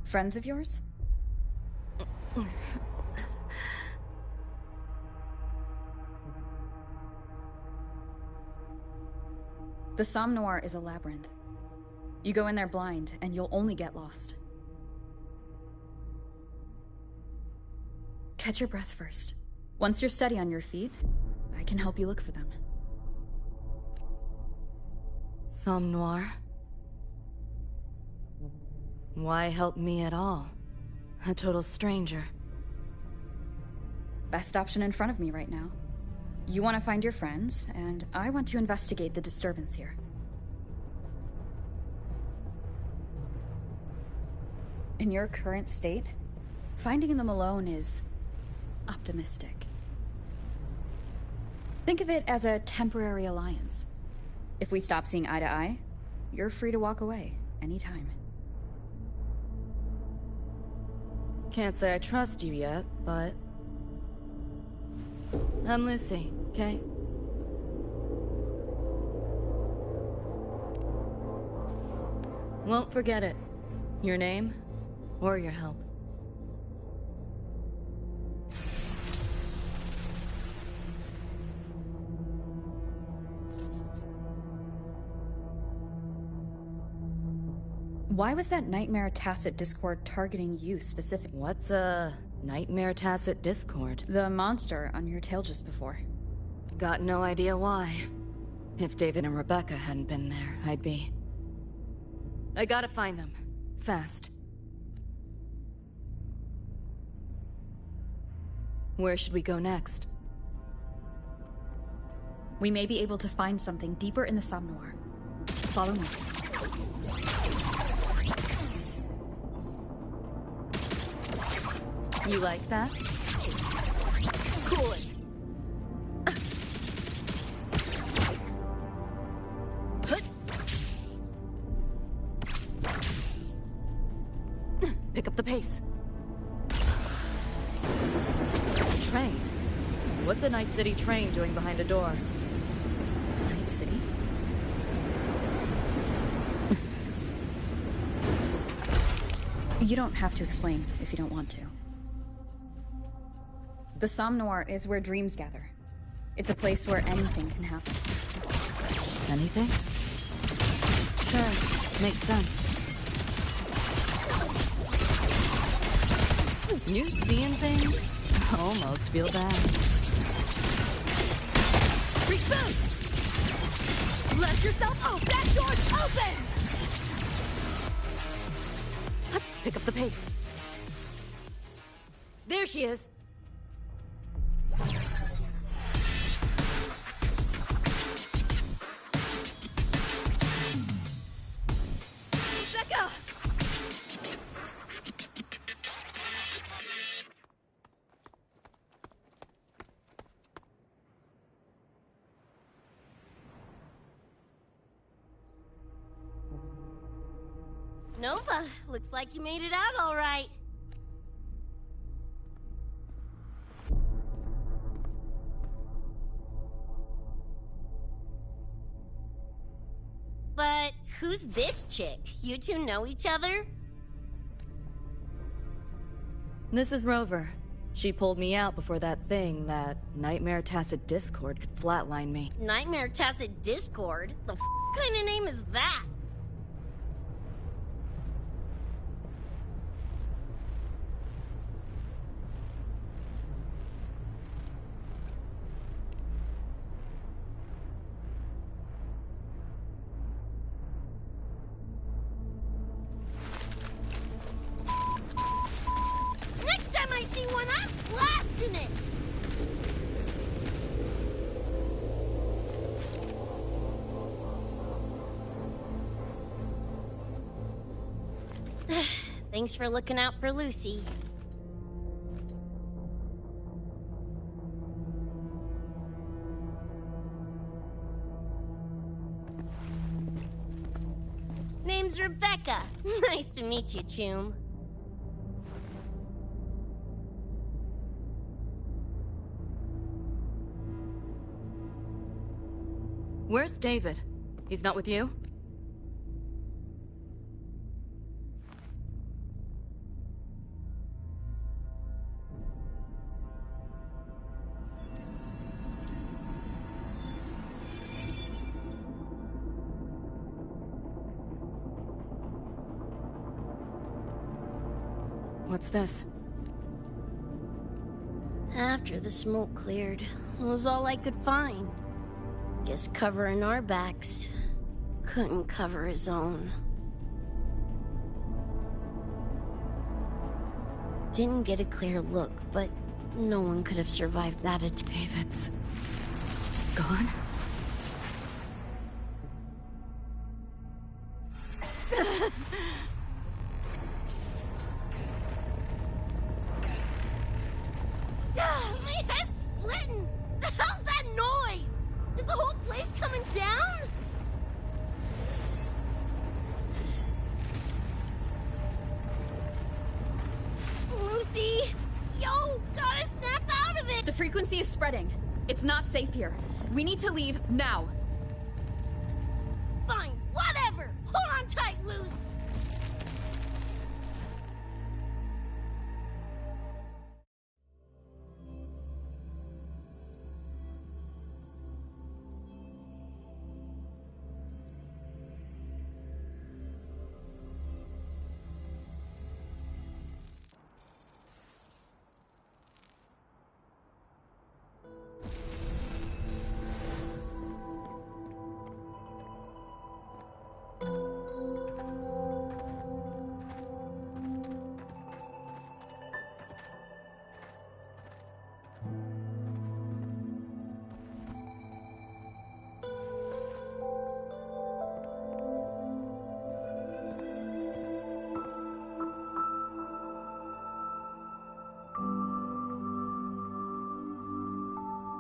Friends of yours? The Somme Noir is a labyrinth. You go in there blind, and you'll only get lost. Catch your breath first. Once you're steady on your feet, I can help you look for them. Somme Noir? Why help me at all? A total stranger. Best option in front of me right now. You want to find your friends, and I want to investigate the disturbance here. In your current state, finding them alone is optimistic. Think of it as a temporary alliance. If we stop seeing eye to eye, you're free to walk away anytime. Can't say I trust you yet, but... I'm Lucy, okay? Won't forget it. Your name, or your help. Why was that Nightmare Tacit Discord targeting you specifically? What's a Nightmare Tacit Discord? The monster on your tail just before. Got no idea why. If David and Rebecca hadn't been there, I'd be... I gotta find them. Fast. Where should we go next? We may be able to find something deeper in the Somme Noir. Follow me. You like that? Cool it. Pick up the pace. Train? What's a Night City train doing behind a door? Night City? You don't have to explain if you don't want to. The Somme Noir is where dreams gather. It's a place where anything can happen. Anything? Sure, makes sense. You seeing things? I almost feel bad. Reboot! Let yourself out! That door's open! Pick up the pace. There she is. Becca! Nova, looks like you made it out all right. But who's this chick? You two know each other? This is Rover. She pulled me out before that thing, that Nightmare Tacit Discord, could flatline me. Nightmare Tacit Discord? The kind of name is that? Next time I see one, I'm blasting it! Thanks for looking out for Lucy. Name's Rebecca. Nice to meet you, Choom. Where's David? He's not with you? What's this? After the smoke cleared, it was all I could find. Guess covering our backs couldn't cover his own. Didn't get a clear look, but no one could have survived that attack. David's gone? My head's splitting! The hell's that noise? Is the whole place coming down? Lucy! Yo, gotta snap out of it! The frequency is spreading. It's not safe here. We need to leave now. Fine, whatever! Hold on tight, Luce!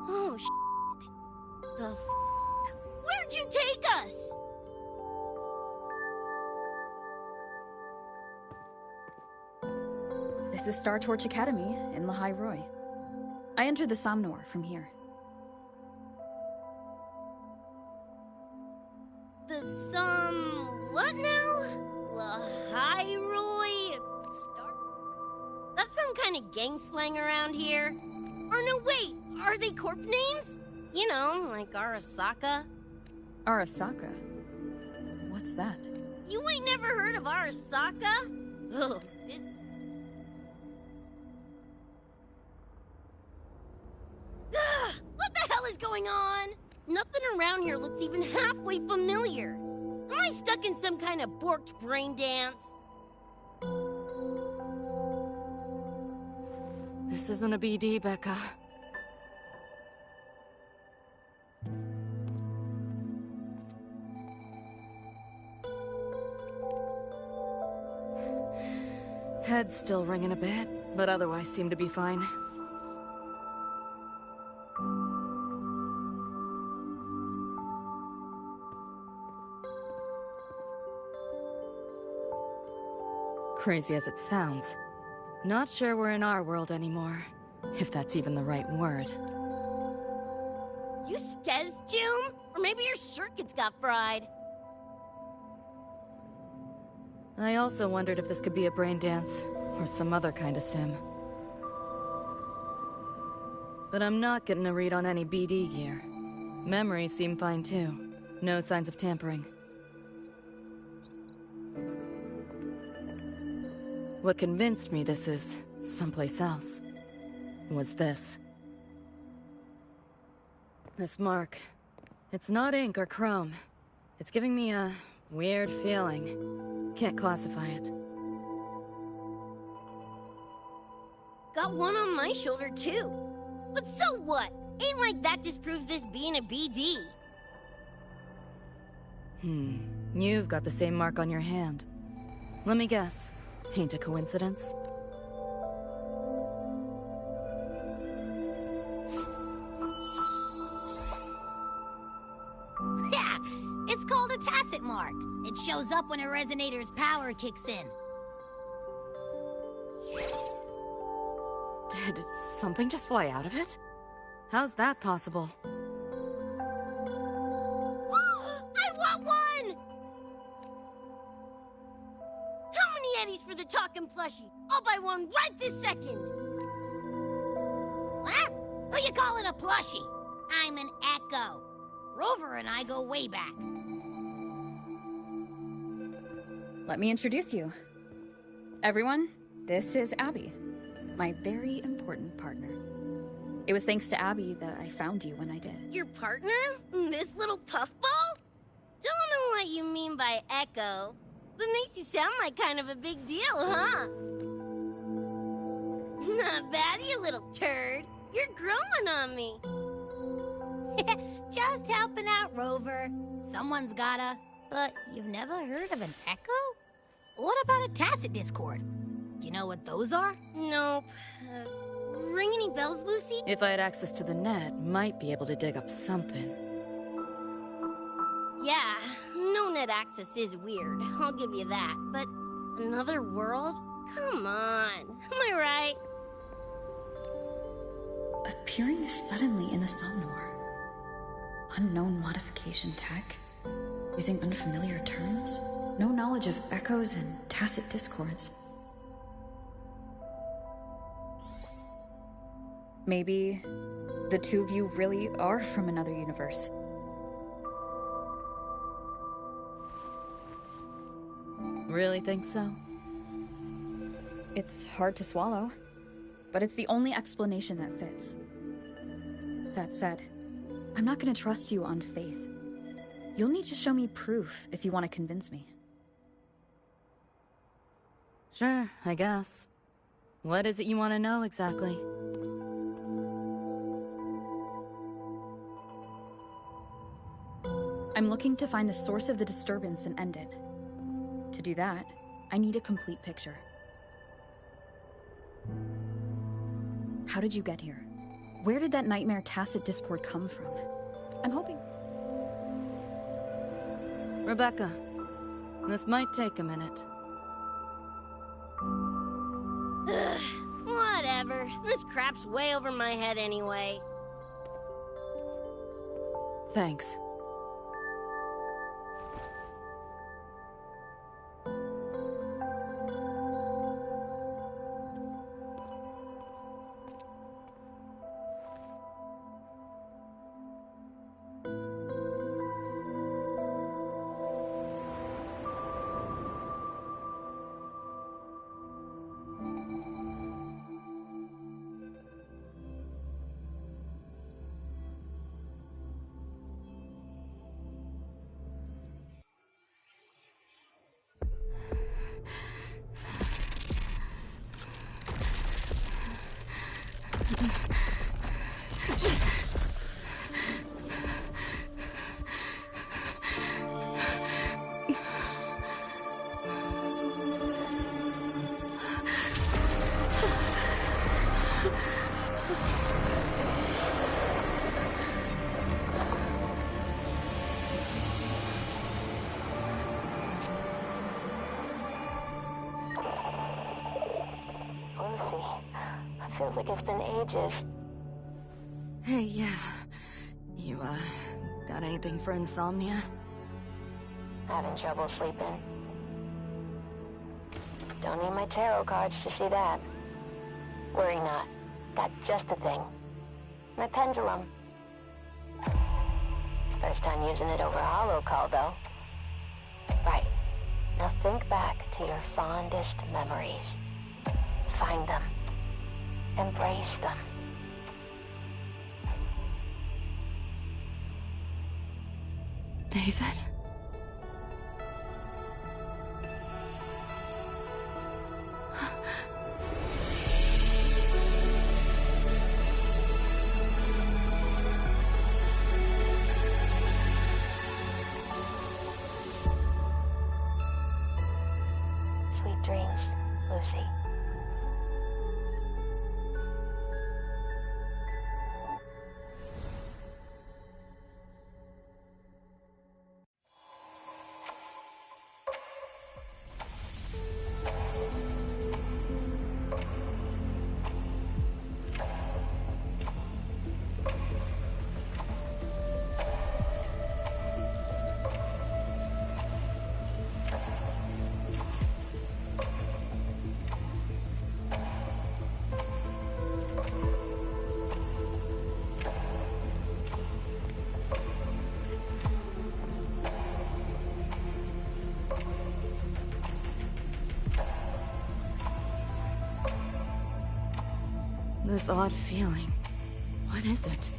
Oh, shit. The f***? Where'd you take us? This is Star Torch Academy in Lahai Roy. I entered the Somnor from here. What now? Lahairoi? That's some kind of gang slang around here. Or no, wait, are they corp names? You know, like Arasaka. Arasaka? What's that? You ain't never heard of Arasaka? Ugh, this... Ugh, what the hell is going on? Nothing around here looks even halfway familiar. Am I stuck in some kind of borked brain dance? This isn't a BD, Becca. Head's still ringing a bit, but otherwise seem to be fine. Crazy as it sounds, not sure we're in our world anymore, if that's even the right word. You skez, June? Or maybe your circuits got fried. I also wondered if this could be a brain dance, or some other kind of sim. But I'm not getting a read on any BD gear. Memories seem fine too. No signs of tampering. What convinced me this is someplace else was this. This mark. It's not ink or chrome. It's giving me a weird feeling. Can't classify it. Got one on my shoulder too. But so what? Ain't like that disproves this being a BD. You've got the same mark on your hand. Let me guess. Ain't a coincidence? Yeah, it's called a tacit mark. It shows up when a resonator's power kicks in. Did something just fly out of it? How's that possible? I want one! How many eddies for the talking plushie? I'll buy one right this second! What? Who you calling a plushie? I'm an Echo. Rover and I go way back. Let me introduce you. Everyone, This is Abby, my very important partner. It was thanks to Abby that I found you when I did. Your partner? This little puffball? Don't know what you mean by Echo. That makes you sound like kind of a big deal, huh? Not bad, you little turd. You're growing on me. Just helping out, Rover. Someone's gotta. But you've never heard of an echo? What about a tacit discord? Do you know what those are? Nope. Ring any bells, Lucy? If I had access to the net, might be able to dig up something. Yeah, no net access is weird. I'll give you that. But another world? Come on. Am I right? Appearing suddenly in the Somnor. Unknown modification tech. Using unfamiliar terms. No knowledge of echoes and tacit discords. Maybe the two of you really are from another universe. Really think so? It's hard to swallow, but it's the only explanation that fits. That said, I'm not gonna trust you on faith. You'll need to show me proof if you want to convince me. Sure, I guess. What is it you want to know exactly? I'm looking to find the source of the disturbance and end it. To do that, I need a complete picture. How did you get here? Where did that nightmare tacit discord come from? I'm hoping... Rebecca, this might take a minute. Ugh, whatever. This crap's way over my head anyway. Thanks. Feels like it's been ages. Hey, yeah. You, got anything for insomnia? Having trouble sleeping. Don't need my tarot cards to see that. Worry not. Got just the thing. My pendulum. First time using it over holo call, though. Right. Now think back to your fondest memories. Find them. Embrace them. David? Sweet dreams, Lucy. This odd feeling. What is it?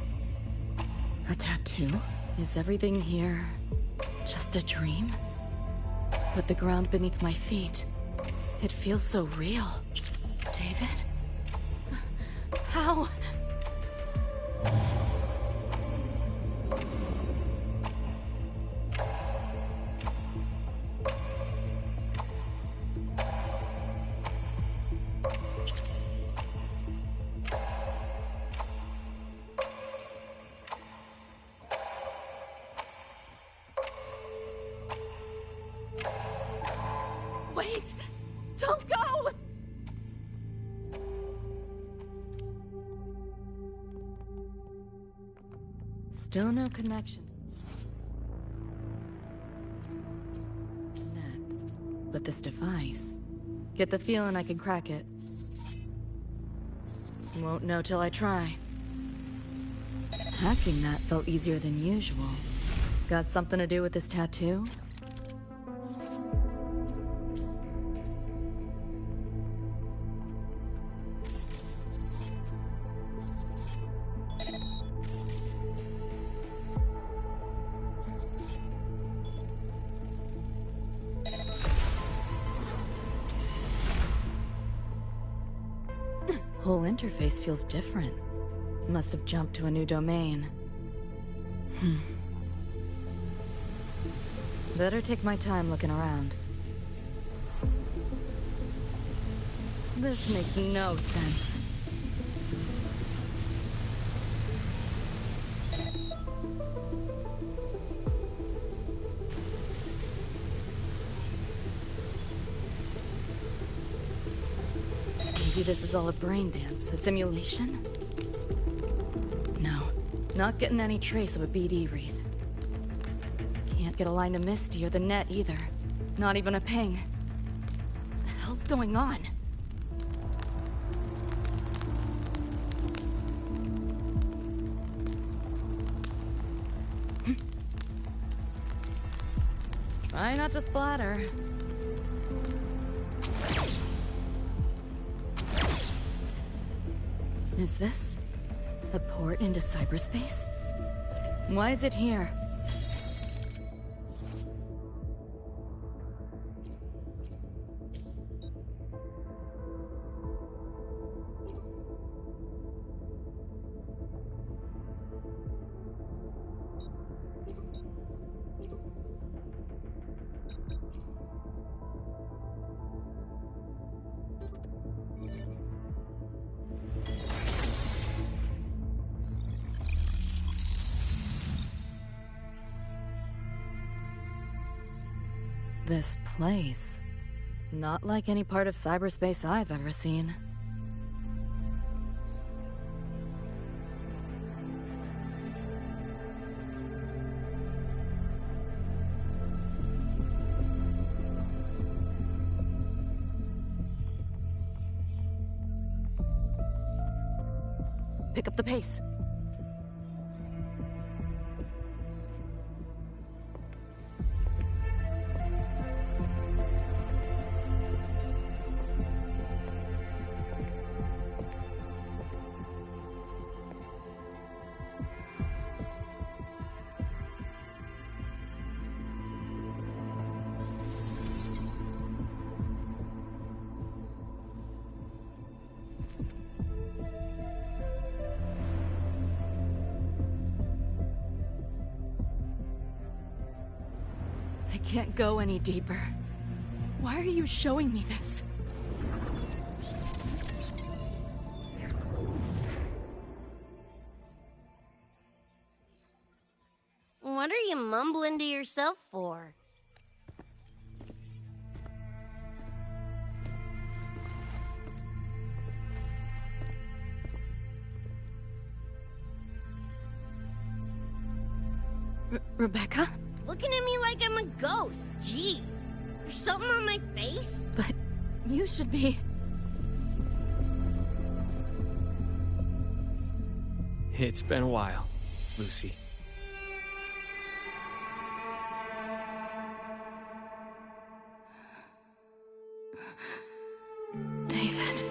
A tattoo? Is everything here just a dream? But the ground beneath my feet, it feels so real. David? How? Wait! Don't go! Still no connection. Net. But this device... Get the feeling I can crack it. Won't know till I try. Hacking that felt easier than usual. Got something to do with this tattoo? Whole interface feels different. Must have jumped to a new domain. Better take my time looking around. This makes no sense. Maybe this is all a brain dance, a simulation? No, not getting any trace of a BD wreath. Can't get a line to Misty or the net either. Not even a ping. What the hell's going on? Try not to splatter. Is this a port into cyberspace? Why is it here? This place. Not like any part of cyberspace I've ever seen. Pick up the pace. I can't go any deeper. Why are you showing me this? What are you mumbling to yourself for? Rebecca? Looking at me like I'm a ghost. Jeez. There's something on my face? But you should be... It's been a while, Lucy. David.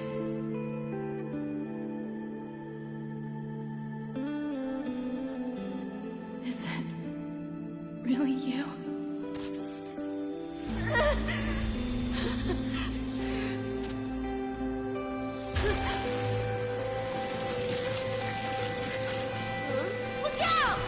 you. Look out!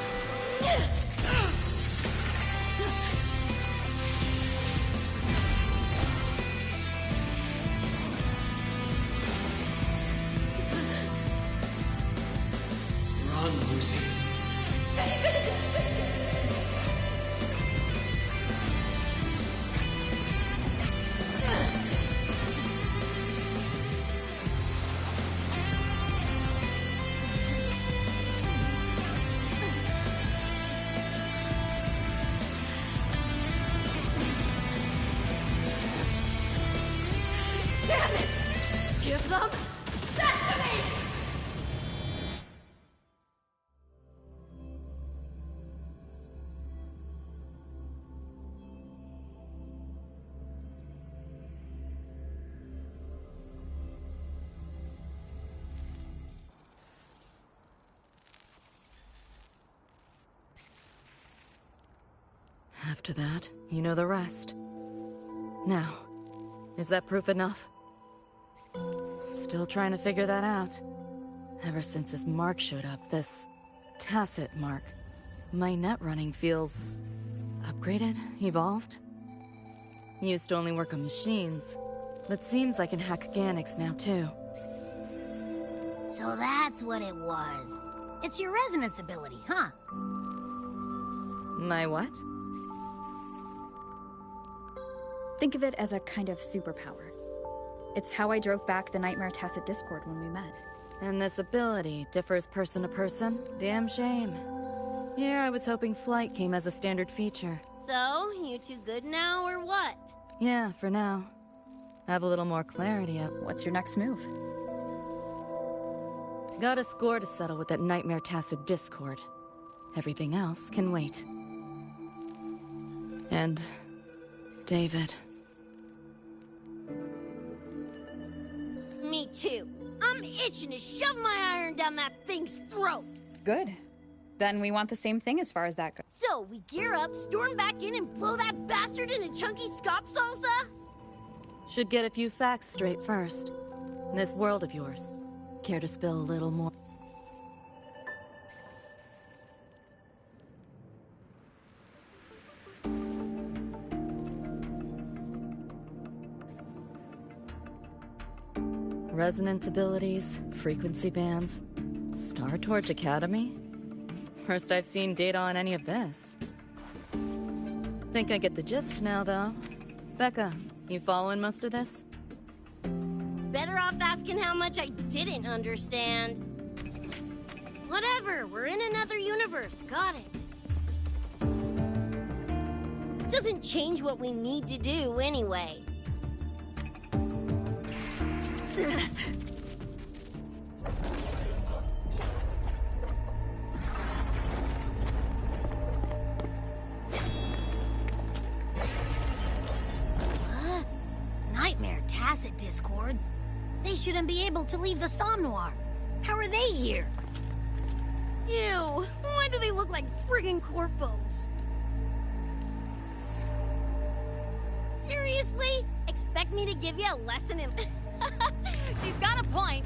Run, Lucy. Damn it! Give them back to me! After that, you know the rest. Now, is that proof enough? Still trying to figure that out. Ever since this mark showed up, this tacit mark, my net running feels upgraded, evolved. Used to only work on machines, but seems I can hack organics now too. So that's what it was. It's your resonance ability, huh? My what? Think of it as a kind of superpower. It's how I drove back the Nightmare Tacit Discord when we met. And this ability differs person to person? Damn shame. Here I was hoping flight came as a standard feature. So, you two good now, or what? Yeah, for now. Have a little more clarity What's your next move? Got a score to settle with that Nightmare Tacit Discord. Everything else can wait. And David. Me too. I'm itching to shove my iron down that thing's throat. Good. Then we want the same thing as far as that goes. So, we gear up, storm back in, and blow that bastard into chunky scop salsa? Should get a few facts straight first. This world of yours. Care to spill a little more? Resonance abilities, frequency bands, Star Torch Academy? First I've seen data on any of this. Think I get the gist now, though. Becca, you following most of this? Better off asking how much I didn't understand. Whatever, we're in another universe, got it. Doesn't change what we need to do anyway. What? Nightmare Tacit Discords? They shouldn't be able to leave the Somnoir. How are they here? Ew, why do they look like friggin' corpos? Seriously? Expect me to give you a lesson in... She's got a point.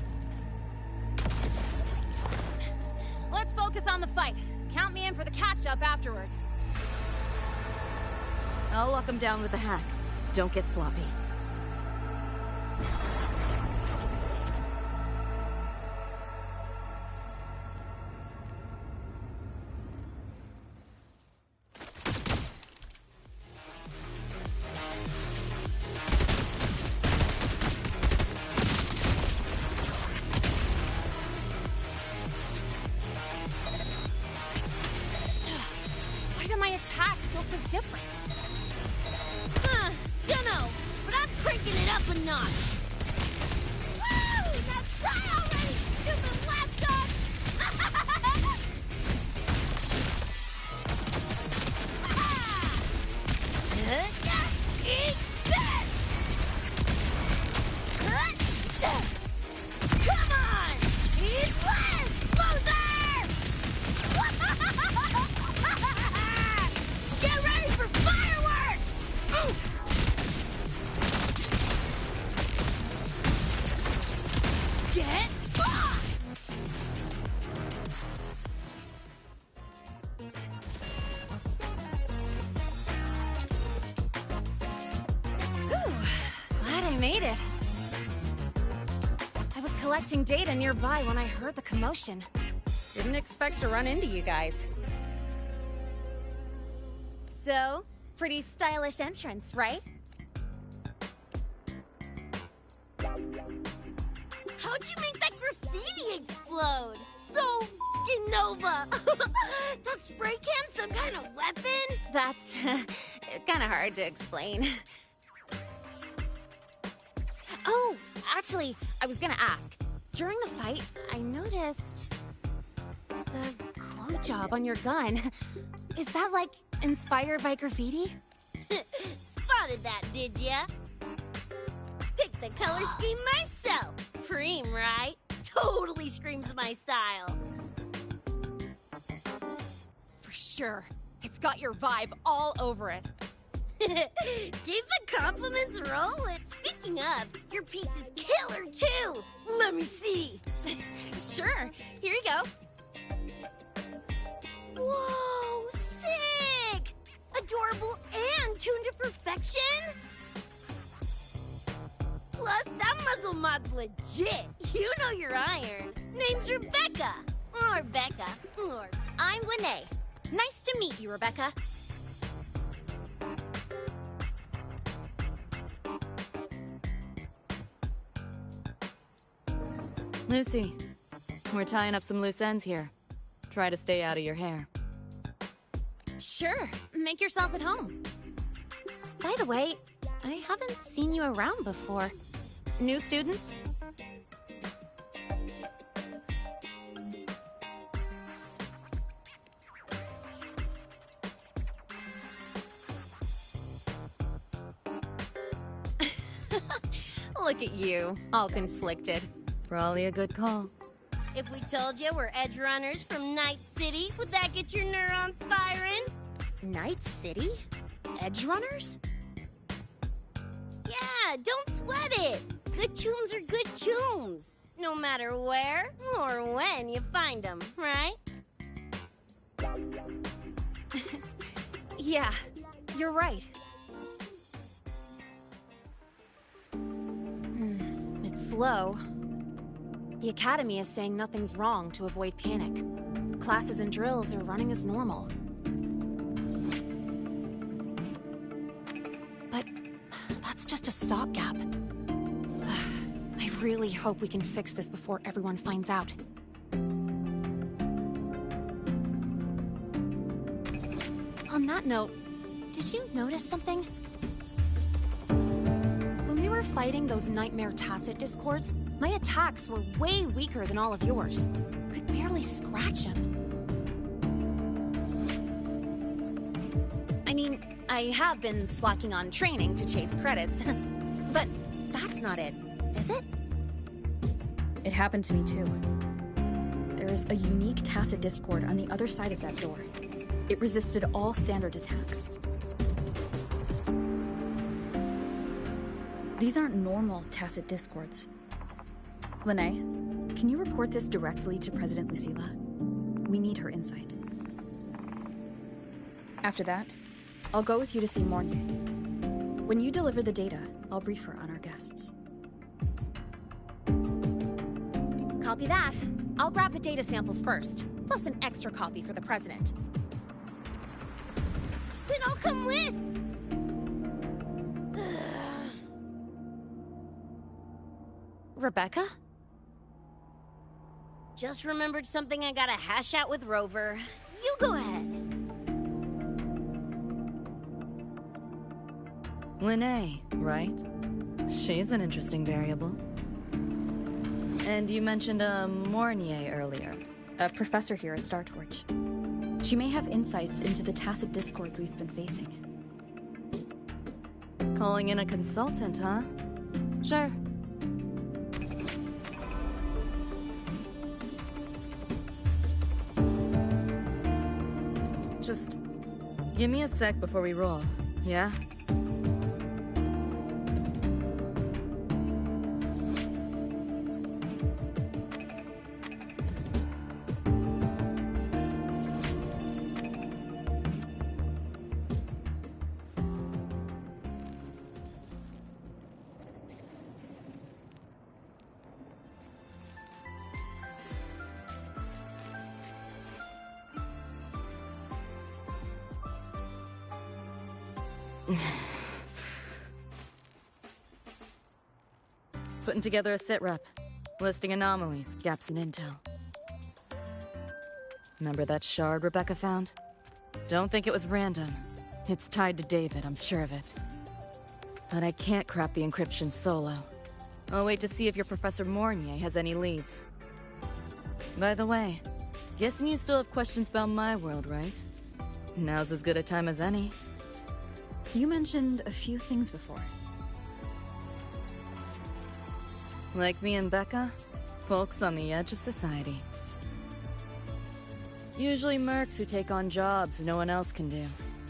Let's focus on the fight. Count me in for the catch-up afterwards. I'll lock him down with a hack. Don't get sloppy. Why do my attacks feel so different? Dunno, but I'm cranking it up a notch. Woo! Now die already, stupid laptop! Eat this! Come on! Eat less, loser! Get ready made it. I was collecting data nearby when I heard the commotion. Didn't expect to run into you guys. So, pretty stylish entrance, right? How'd you make that graffiti explode? So f***ing Nova! That spray can some kind of weapon? That's kind of hard to explain. Oh, actually, I was gonna ask. During the fight, I noticed the glow job on your gun. Is that, like, inspired by graffiti? Spotted that, did ya? Picked the color scheme myself. Preem, right? Totally screams my style. For sure. It's got your vibe all over it. Keep the compliments rolling. Speaking of, your piece is killer too. Let me see. Sure. Here you go. Whoa, sick! Adorable and tuned to perfection. Plus, that muzzle mod's legit. You know your iron. Name's Rebecca. Or Becca. Or... I'm Lene. Nice to meet you, Rebecca. Lucy, we're tying up some loose ends here. Try to stay out of your hair. Sure. Make yourselves at home. By the way, I haven't seen you around before. New students? Look at you, all conflicted. Probably a good call. If we told you we're edge runners from Night City, would that get your neurons firing? Night City? Edge runners? Yeah, don't sweat it. Good tunes are good tunes. No matter where or when you find them, right? Yeah, you're right. It's slow. The Academy is saying nothing's wrong to avoid panic. Classes and drills are running as normal. But that's just a stopgap. I really hope we can fix this before everyone finds out. On that note, did you notice something? When we were fighting those nightmare Tacit discords, my attacks were way weaker than all of yours. Could barely scratch him. I mean, I have been slacking on training to chase credits. But that's not it, is it? It happened to me too. There is a unique Tacit discord on the other side of that door. It resisted all standard attacks. These aren't normal Tacit discords. Lene, can you report this directly to President Lucilla? We need her insight. After that, I'll go with you to see Mornier. When you deliver the data, I'll brief her on our guests. Copy that. I'll grab the data samples first, plus an extra copy for the President. Then I'll come with. Rebecca? Just remembered something I gotta hash out with Rover. You go ahead. Lene, right? She's an interesting variable. And you mentioned a Mornier earlier. A professor here at StarTorch. She may have insights into the Tacit discords we've been facing. Calling in a consultant, huh? Sure. Just give me a sec before we roll, yeah? Putting together a sitrep, listing anomalies, gaps in intel. Remember that shard Rebecca found? Don't think it was random. It's tied to David, I'm sure of it. But I can't crack the encryption solo. I'll wait to see if your Professor Mornier has any leads. By the way, guessing you still have questions about my world, right? Now's as good a time as any. You mentioned a few things before. Like me and Becca, folks on the edge of society. Usually mercs who take on jobs no one else can do.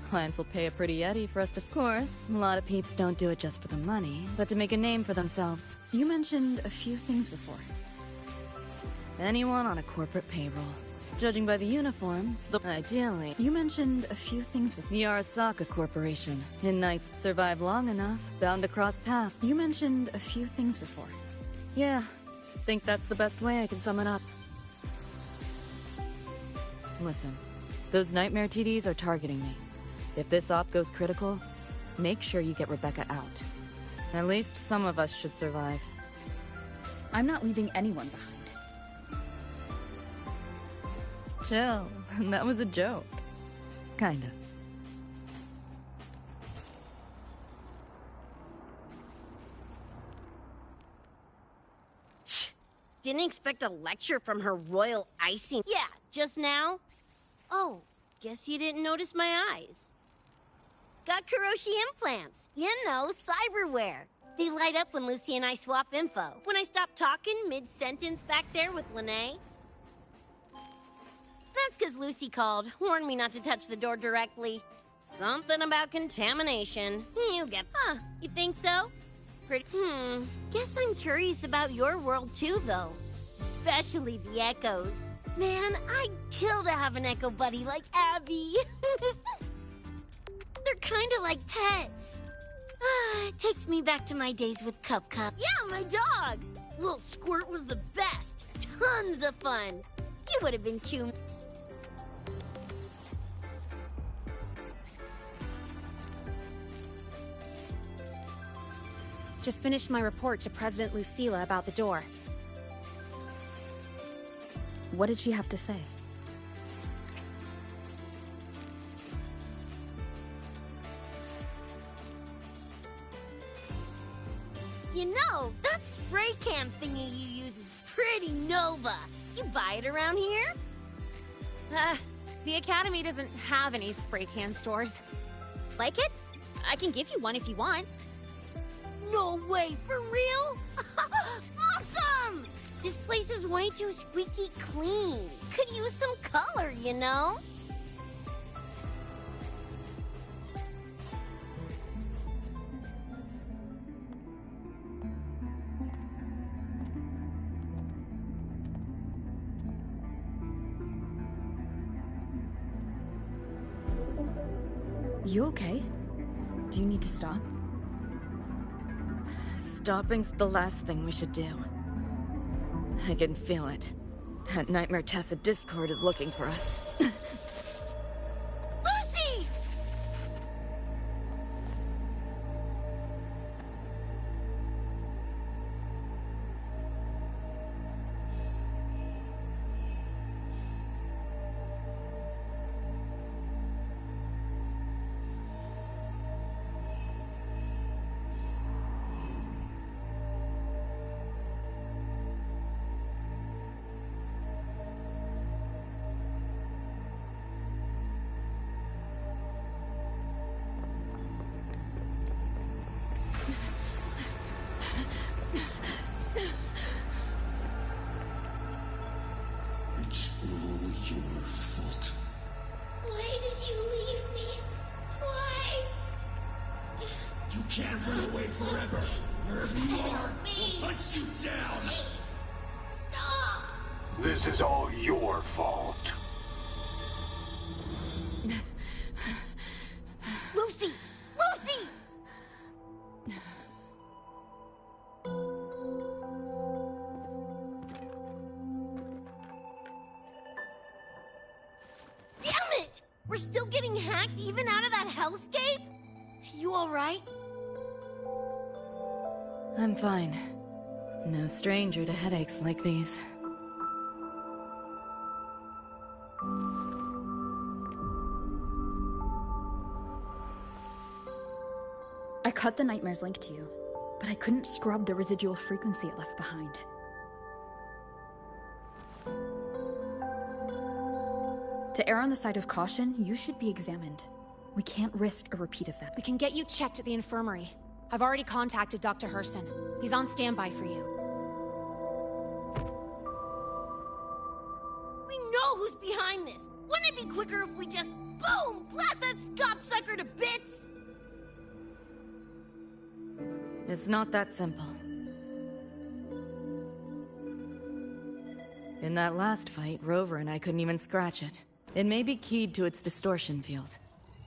Clients will pay a pretty eddy for us to course. A lot of peeps don't do it just for the money, but to make a name for themselves. You mentioned a few things before. Anyone on a corporate payroll. Judging by the uniforms, ideally. You mentioned a few things before. The Arasaka Corporation. In Knights survive long enough, bound to cross paths. You mentioned a few things before. Yeah, think that's the best way I can sum it up. Listen, those nightmare TDs are targeting me. If this op goes critical, make sure you get Rebecca out. At least some of us should survive. I'm not leaving anyone behind. Chill, that was a joke. Kinda. Didn't expect a lecture from her royal icing. Yeah, just now. Oh, guess you didn't notice my eyes. Got Kuroshi implants. You know, cyberware. They light up when Lucy and I swap info. When I stop talking mid-sentence back there with Lene. That's because Lucy called, warned me not to touch the door directly. Something about contamination. You get, you think so? Pretty, guess I'm curious about your world too, though. Especially the echoes. Man, I'd kill to have an echo buddy like Abby. They're kinda like pets. It takes me back to my days with Cup Cup. Yeah, my dog! Little Squirt was the best. Tons of fun. You would have been chewing. Just finished my report to President Lucilla about the door. What did she have to say? You know, that spray can thingy you use is pretty Nova. You buy it around here? The Academy doesn't have any spray can stores. Like it? I can give you one if you want. No way, for real? Awesome! This place is way too squeaky clean. Could use some color, you know? You okay? Do you need to stop? Stopping's the last thing we should do. I can feel it. That Nightmare Tacit Discord is looking for us. Lucy! It's all your fault. Why did you leave me? Why? You can't run away forever. Wherever you are, Me. I'll hunt you down. Please, stop! This is all your fault. Lucy! Lucy! Damn it! We're still getting hacked even out of that hellscape? you alright? I'm fine. No stranger to headaches like these. I cut the nightmare's link to you, but I couldn't scrub the residual frequency it left behind. To err on the side of caution, you should be examined. We can't risk a repeat of that. We can get you checked at the infirmary. I've already contacted Dr. Herson. He's on standby for you. We know who's behind this! Wouldn't it be quicker if we just, boom, blast that gobsucker to bits? It's not that simple. In that last fight, Rover and I couldn't even scratch it. It may be keyed to its distortion field.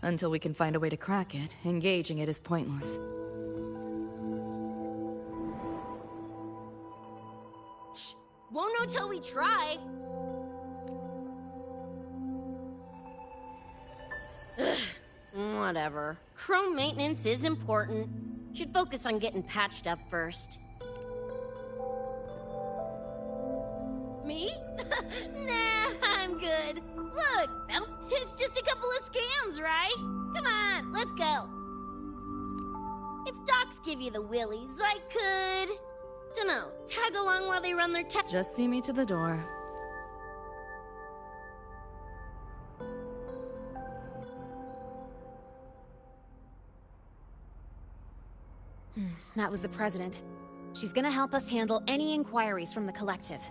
Until we can find a way to crack it, engaging it is pointless. Won't know till we try. Ugh, whatever. Chrome maintenance is important. Should focus on getting patched up first. Me? Nah, I'm good. Look, it's just a couple of scans, right? Come on, let's go. If docs give you the willies, I could... dunno, tag along while they run their test. Just see me to the door. That was the President. She's gonna help us handle any inquiries from the Collective.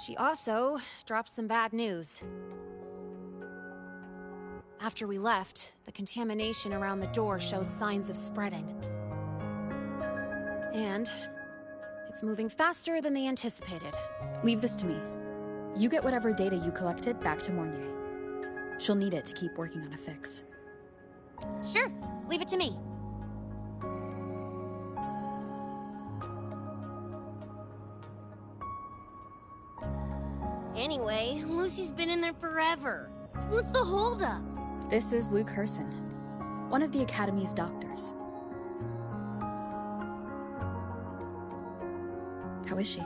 She also dropped some bad news. After we left, the contamination around the door showed signs of spreading. And it's moving faster than they anticipated. Leave this to me. You get whatever data you collected back to Mornier. She'll need it to keep working on a fix. Sure, leave it to me. Anyway, Lucy's been in there forever. What's the holdup? This is Luke Herson, one of the Academy's doctors. How is she?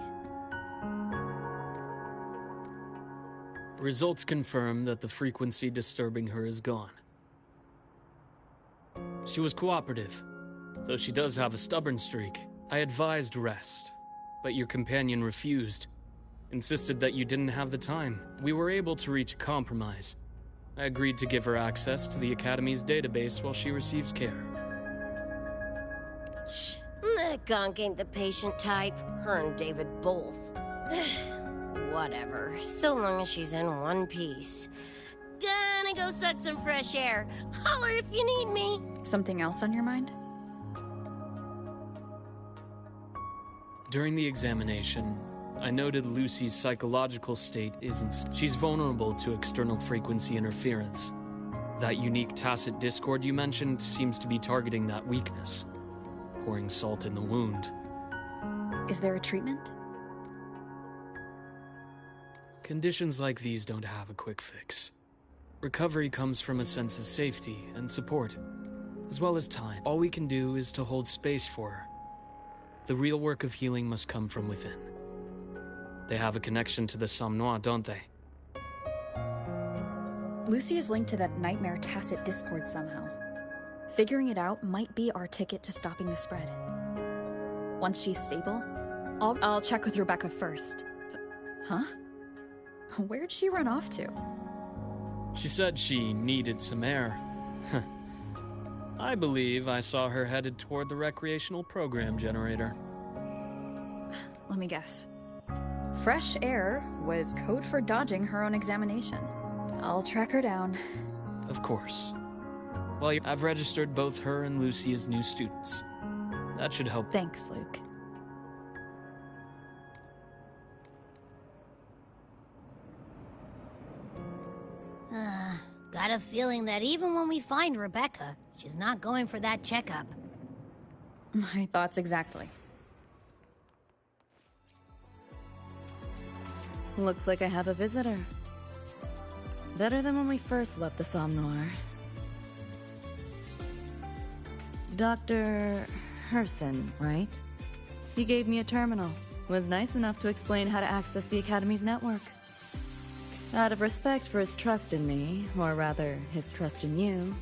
Results confirm that the frequency disturbing her is gone. She was cooperative, though she does have a stubborn streak. I advised rest, but your companion refused. Insisted that you didn't have the time. We were able to reach a compromise. I agreed to give her access to the Academy's database while she receives care. That gonk ain't the patient type. Her and David both. Whatever, so long as she's in one piece. Gonna go suck some fresh air. Holler if you need me. Something else on your mind? During the examination, I noted Lucy's psychological state isn't... She's vulnerable to external frequency interference. That unique tacit discord you mentioned seems to be targeting that weakness, pouring salt in the wound. Is there a treatment? Conditions like these don't have a quick fix. Recovery comes from a sense of safety and support, as well as time. All we can do is to hold space for her. The real work of healing must come from within. They have a connection to the Somme Noire, don't they? Lucy is linked to that nightmare tacit discord somehow. Figuring it out might be our ticket to stopping the spread. Once she's stable, I'll check with Rebecca first. Huh? Where'd she run off to? She said she needed some air. I believe I saw her headed toward the recreational program generator. Let me guess. Fresh air was code for dodging her own examination. I'll track her down. Of course. Well, I've registered both her and Lucy as new students. That should help. Thanks, Luke. Got a feeling that even when we find Rebecca, she's not going for that checkup. My thoughts exactly. Looks like I have a visitor. Better than when we first left the Somme Noire. Dr. Herson, right? He gave me a terminal. Was nice enough to explain how to access the Academy's network. Out of respect for his trust in me, or rather, his trust in you,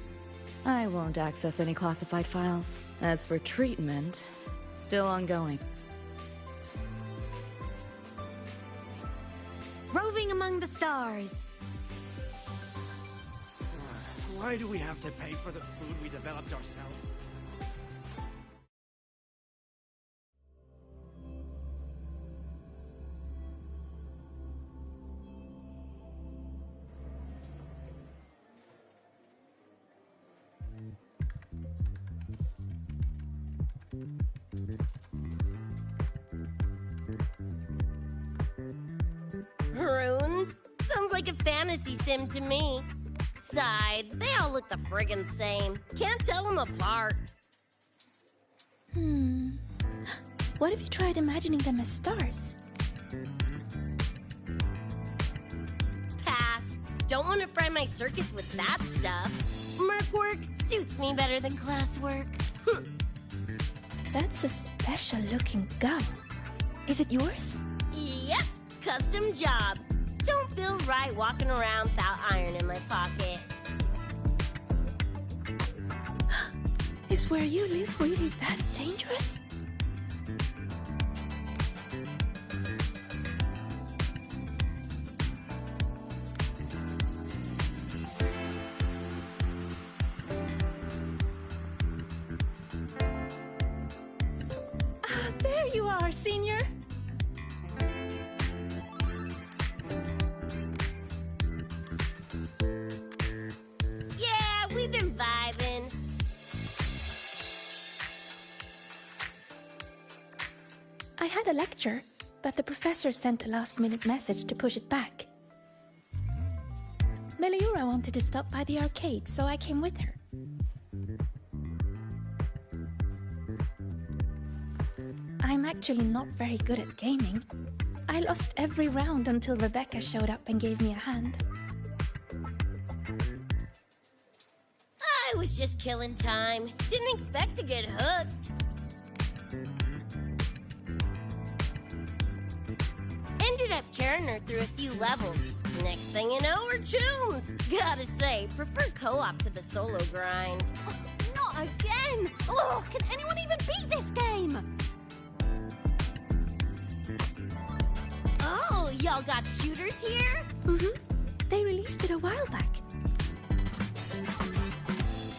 I won't access any classified files. As for treatment, still ongoing. Roving among the stars. Why do we have to pay for the food we developed ourselves? Runes? Sounds like a fantasy sim to me. Besides, they all look the friggin' same. Can't tell them apart. What if you tried imagining them as stars? Pass. Don't want to fry my circuits with that stuff. Merc work suits me better than classwork. That's a special looking gun. Is it yours? Yep, custom job. Don't feel right walking around without iron in my pocket. Is where you live really that dangerous? There you are, Senior. Yeah, we've been vibing. I had a lecture, but the professor sent a last-minute message to push it back. Meliora wanted to stop by the arcade, so I came with her. I'm actually not very good at gaming. I lost every round until Rebecca showed up and gave me a hand. I was just killing time. Didn't expect to get hooked. Ended up carrying her through a few levels. Next thing you know, we're chums. Gotta say, prefer co-op to the solo grind. Oh, not again! Oh, can anyone even beat this game? Oh, y'all got shooters here? They released it a while back.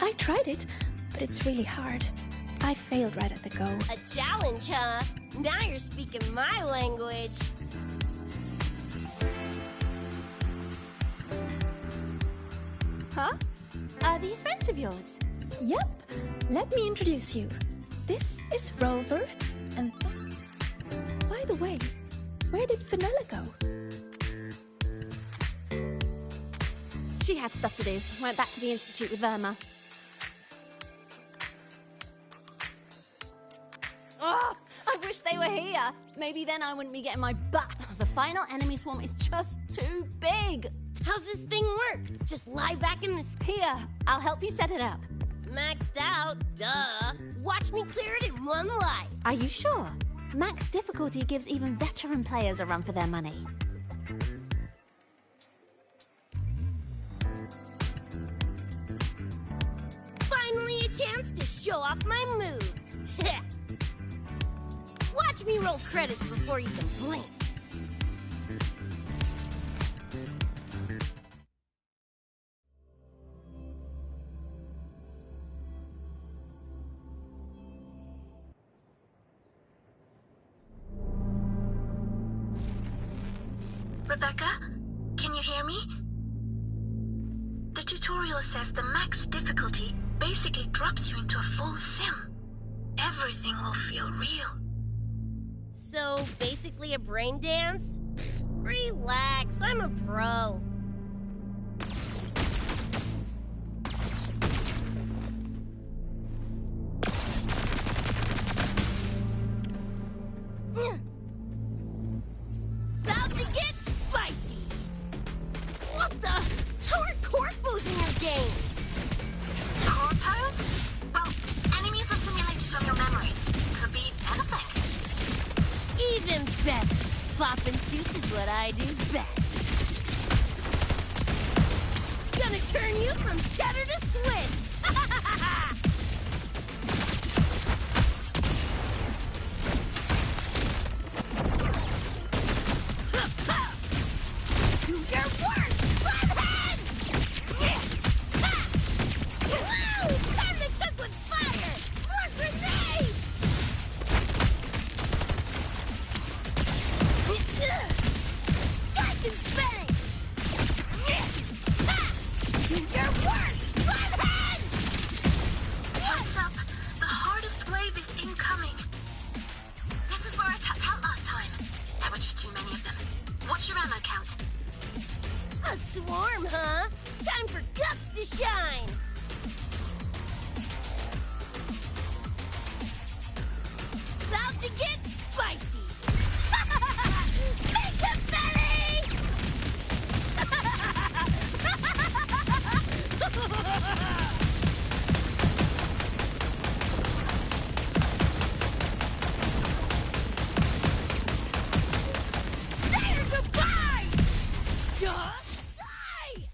I tried it, but it's really hard. I failed right at the go. A challenge, huh? Now you're speaking my language. Huh? Are these friends of yours? Yep. Let me introduce you. This is Rover, and... By the way, where did Fenella go? She had stuff to do. Went back to the Institute with Verma. Oh, I wish they were here. Maybe then I wouldn't be getting my butt. The final enemy swarm is just too big. How's this thing work? Just lie back in this... Here, I'll help you set it up. Maxed out, duh. Watch me clear it in one life. Are you sure? Max difficulty gives even veteran players a run for their money. Finally a chance to show off my moves. Watch me roll credits before you can blink. Rebecca, can you hear me? The tutorial says the max difficulty basically drops you into a full sim. Everything will feel real. So, basically a brain dance? Relax, I'm a pro. About to get spicy! What the? How are corpos in your game? Corpos? Well, enemies and better. Bopping suits is what I do best. Gonna turn you from cheddar to Swiss. Do your work, Flathead! Woo! Time to cook with fire! More grenades! Strike and spank! Do your work, Flathead! Heads up! The hardest wave is incoming. This is where I tapped out last time. There were just too many of them. What's your ammo count? A swarm, huh? Time for guts to shine! About to get spicy! Make it belly! There goodbye! Just die!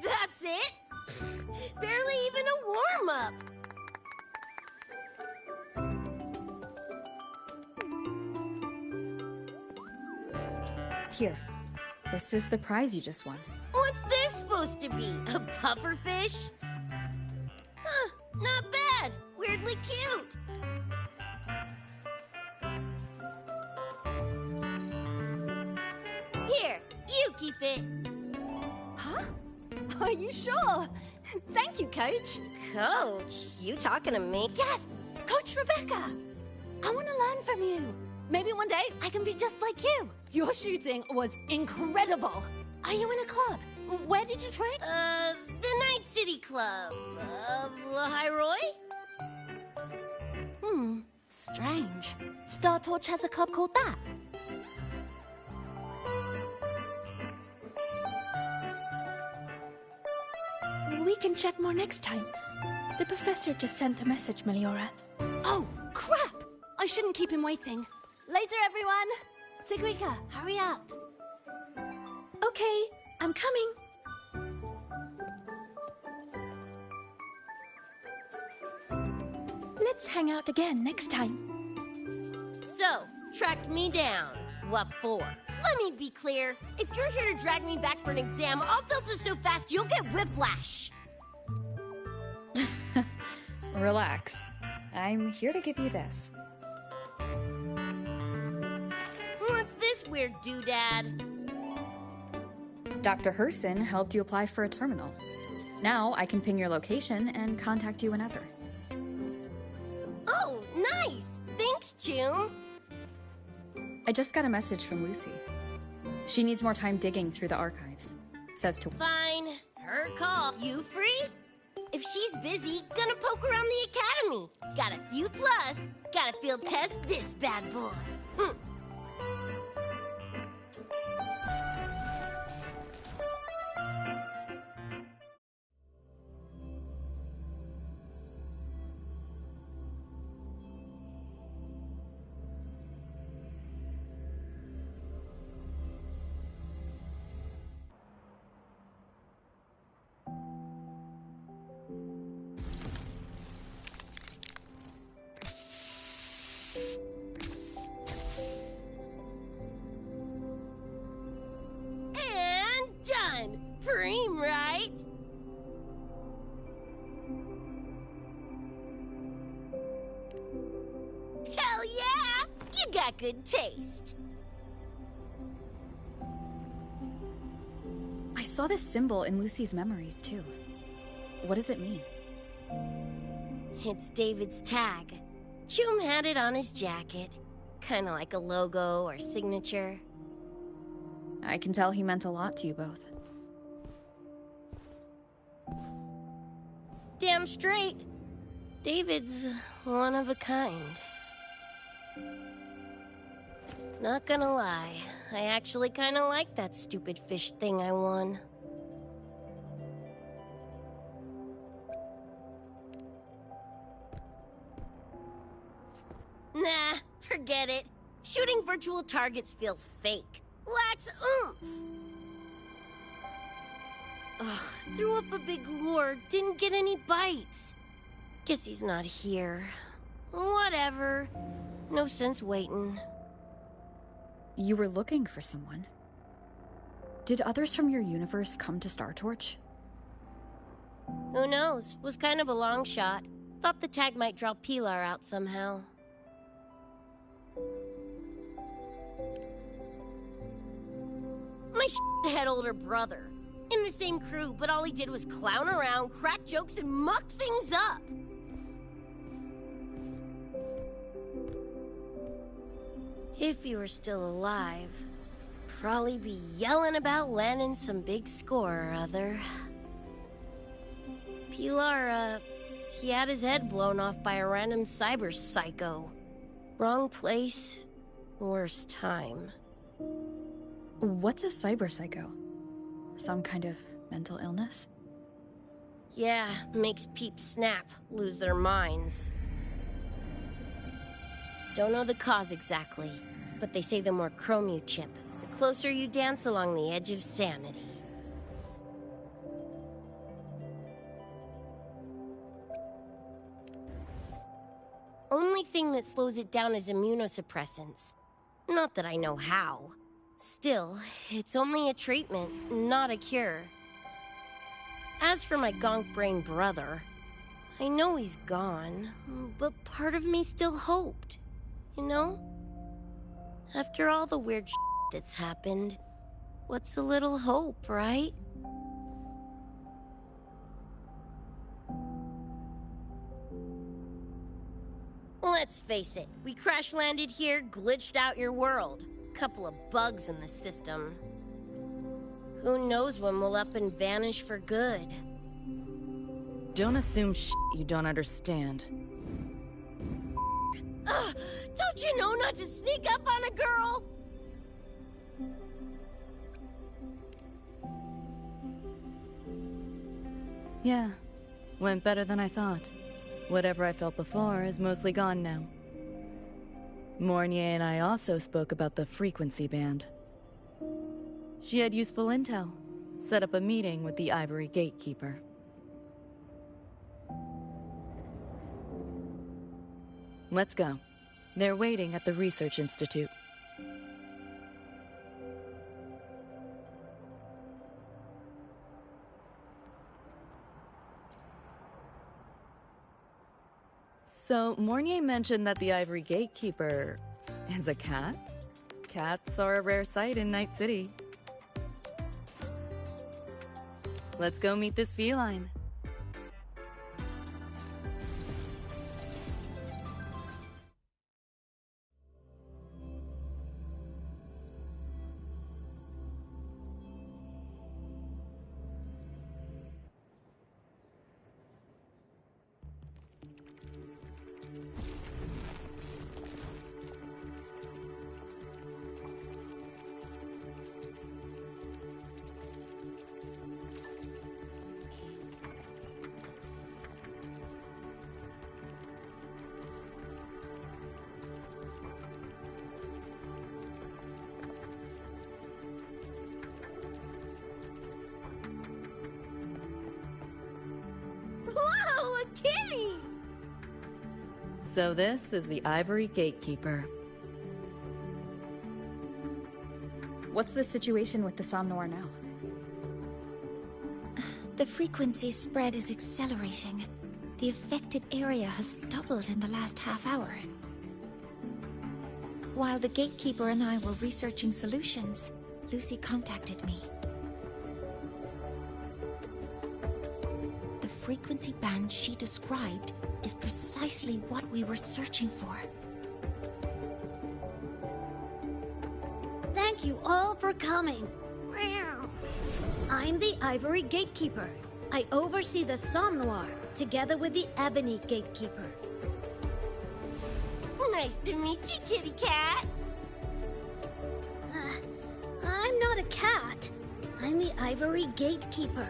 That's it? Barely even a warm-up. Here. This is the prize you just won. What's this supposed to be? A pufferfish? Huh, not bad. Weirdly cute. Here, you keep it. Huh? Are you sure? Thank you, Coach. Coach, you talking to me? Yes, Coach Rebecca. I want to learn from you. Maybe one day I can be just like you. Your shooting was incredible. Are you in a club? Where did you train? The Night City Club of Lahiroy? Strange. Star Torch has a club called that. We can chat more next time. The professor just sent a message, Meliora. Oh, crap! I shouldn't keep him waiting. Later, everyone! Sigrika, hurry up. Okay, I'm coming. Let's hang out again next time. So, tracked me down. What for? Let me be clear. If you're here to drag me back for an exam, I'll tilt it so fast you'll get whiplash. Relax. I'm here to give you this. What's this weird doodad? Dr. Herson helped you apply for a terminal. Now I can ping your location and contact you whenever. Oh, nice! Thanks, June. I just got a message from Lucy. She needs more time digging through the archives. Says to... Fine. Her call. You free? If she's busy, gonna poke around the academy. Got a few plus. Gotta field test this bad boy. And done! Preem, right? Hell yeah! You got good taste. I saw this symbol in Lucy's memories, too. What does it mean? It's David's tag. Chum had it on his jacket. Kinda like a logo or signature. I can tell he meant a lot to you both. Damn straight. David's one of a kind. Not gonna lie, I actually kinda like that stupid fish thing I won. Nah, forget it. Shooting virtual targets feels fake. Lacks oomph. Ugh, threw up a big lure, didn't get any bites. Guess he's not here. Whatever. No sense waiting. You were looking for someone. Did others from your universe come to Star Torch? Who knows? Was kind of a long shot. Thought the tag might draw Pilar out somehow. My head older brother. In the same crew, but all he did was clown around, crack jokes, and muck things up. If he were still alive, probably be yelling about landing some big score or other. Pilar, he had his head blown off by a random cyber psycho. Wrong place, worst time. What's a cyber psycho? Some kind of mental illness? Yeah, makes peeps snap, lose their minds. Don't know the cause exactly, but they say the more chrome you chip, the closer you dance along the edge of sanity. Only thing that slows it down is immunosuppressants. Not that I know how. Still, it's only a treatment, not a cure. As for my gonk-brain brother, I know he's gone, but part of me still hoped. You know? After all the weird shit that's happened, what's a little hope, right? Let's face it, we crash-landed here, glitched out your world. Couple of bugs in the system. Who knows when we'll up and vanish for good? Don't assume you don't understand. Don't you know not to sneak up on a girl? Yeah, went better than I thought. Whatever I felt before is mostly gone now. Mornier and I also spoke about the frequency band. She had useful intel. Set up a meeting with the Ivory Gatekeeper. Let's go. They're waiting at the Research Institute. So, Mornier mentioned that the Ivory Gatekeeper is a cat? Cats are a rare sight in Night City. Let's go meet this feline. Whoa, a kitty! So this is the Ivory Gatekeeper. What's the situation with the Somnoir now? The frequency spread is accelerating. The affected area has doubled in the last half hour. While the Gatekeeper and I were researching solutions, Lucy contacted me. The frequency band she described is precisely what we were searching for. Thank you all for coming. I'm the Ivory Gatekeeper. I oversee the Somnoir, together with the Ebony Gatekeeper. Nice to meet you, kitty cat. I'm not a cat. I'm the Ivory Gatekeeper.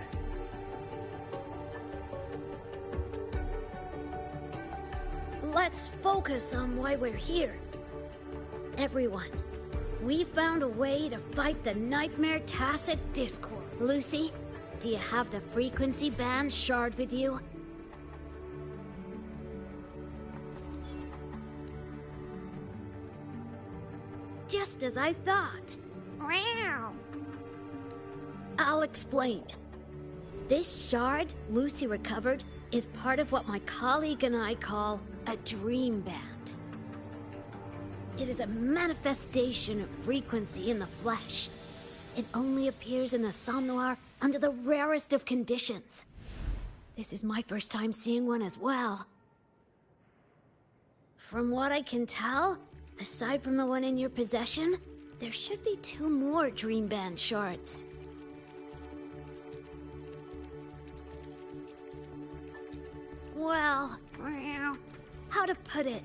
Let's focus on why we're here. Everyone, we found a way to fight the Nightmare Tacit Discord. Lucy, do you have the frequency band shard with you? Just as I thought. Meow. I'll explain. This shard Lucy recovered is part of what my colleague and I call a dream band. It is a manifestation of frequency in the flesh. It only appears in the Somnoir under the rarest of conditions. This is my first time seeing one as well. From what I can tell, aside from the one in your possession, there should be 2 more Dream Band shards. Well, how to put it?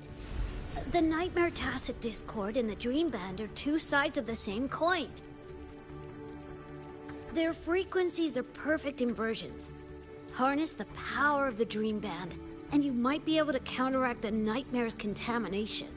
The Nightmare Tacit Discord and the Dream Band are 2 sides of the same coin. Their frequencies are perfect inversions. Harness the power of the Dream Band, and you might be able to counteract the Nightmare's contamination.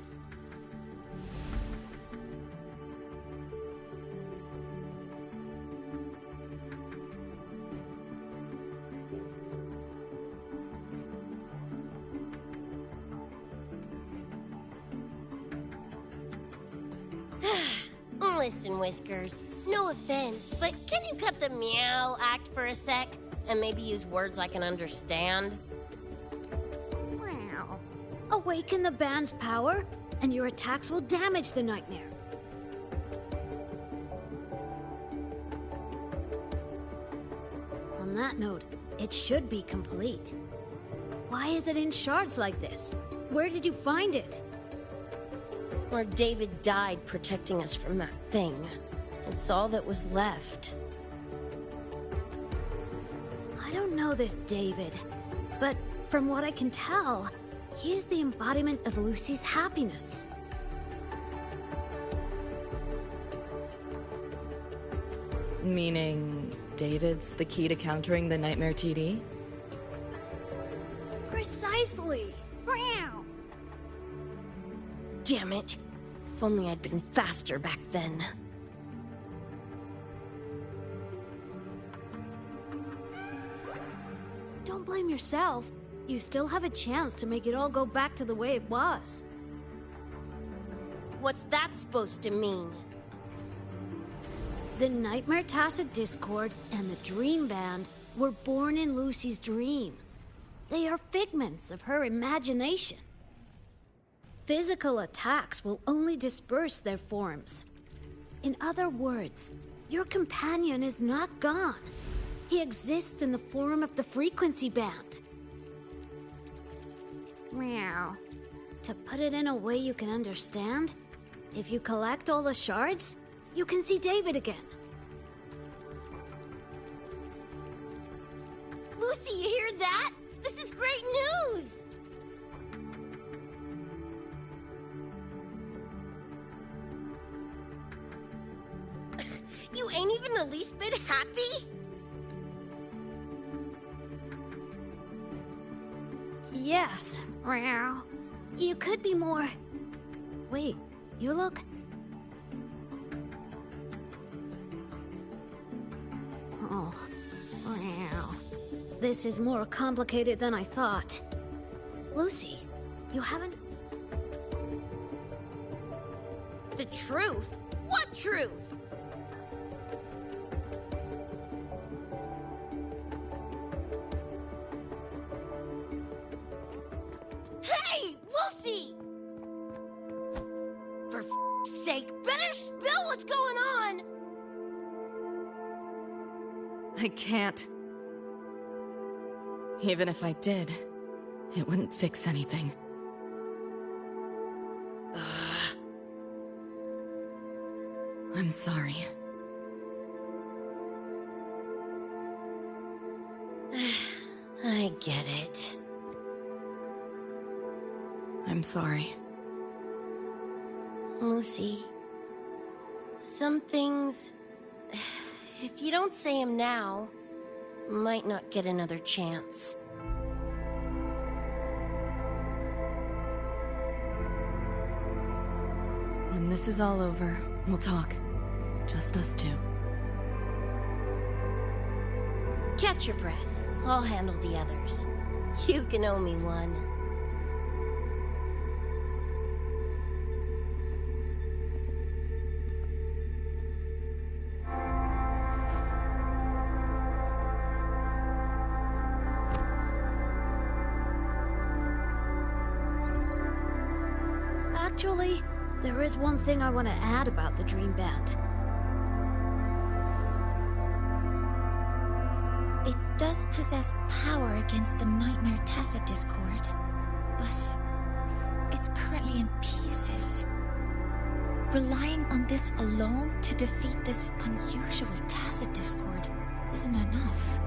Listen, Whiskers, no offense, but can you cut the meow act for a sec? And maybe use words I can understand? Wow. Awaken the band's power, and your attacks will damage the Nightmare. On that note, it should be complete. Why is it in shards like this? Where did you find it? Where David died protecting us from that thing. It's all that was left. I don't know this David, but from what I can tell, he is the embodiment of Lucy's happiness. Meaning, David's the key to countering the Nightmare TD? Precisely! Meow. Damn it. If only I'd been faster back then. Don't blame yourself. You still have a chance to make it all go back to the way it was. What's that supposed to mean? The Nightmare Tacit Discord and the Dream Band were born in Lucy's dream. They are figments of her imagination. Physical attacks will only disperse their forms. In other words, your companion is not gone. He exists in the form of the frequency band. Meow. To put it in a way you can understand, if you collect all the shards, you can see David again. Lucy, you hear that? This is great news! You ain't even the least bit happy? Yes. Meow. You could be more... Wait, you look... Oh. Meow. This is more complicated than I thought. Lucy, you haven't... The truth? What truth? Hey, Lucy! For f***'s sake, better spill what's going on! I can't. Even if I did, it wouldn't fix anything. I'm sorry. I get it. I'm sorry. Lucy, some things, if you don't say them now, might not get another chance. When this is all over, we'll talk. Just us two. Catch your breath. I'll handle the others. You can owe me one. Actually, there is one thing I want to add about the Dream Band. It does possess power against the Nightmare Tacit Discord, but it's currently in pieces. Relying on this alone to defeat this unusual Tacit Discord isn't enough.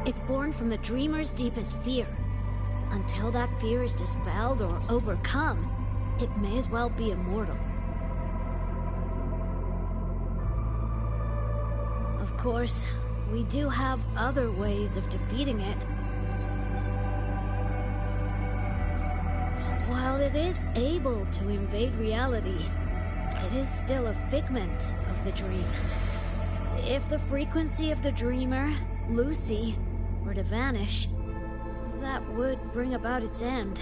It's born from the dreamer's deepest fear. Until that fear is dispelled or overcome, it may as well be immortal. Of course, we do have other ways of defeating it. While it is able to invade reality, it is still a figment of the dream. If the frequency of the dreamer, Lucy, were to vanish, that would bring about its end.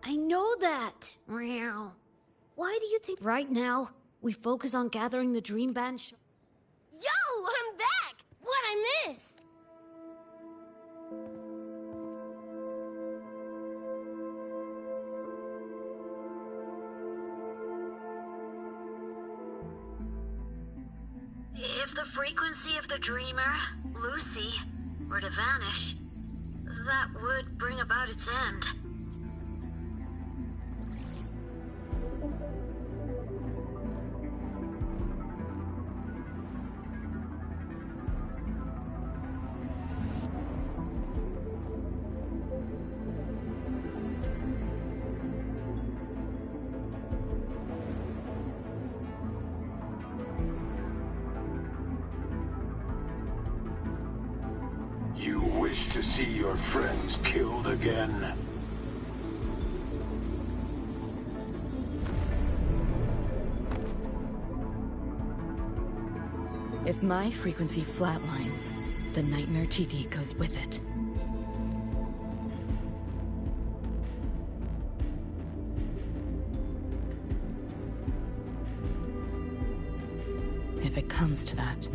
I know that! Meow. Why do you think right now we focus on gathering the Dream Band? Yo, I'm back! What'd I miss? If the frequency of the dreamer, Lucy, were to vanish, that would bring about its end. You wish to see your friends killed again? If my frequency flatlines, the Nightmare TD goes with it. If it comes to that.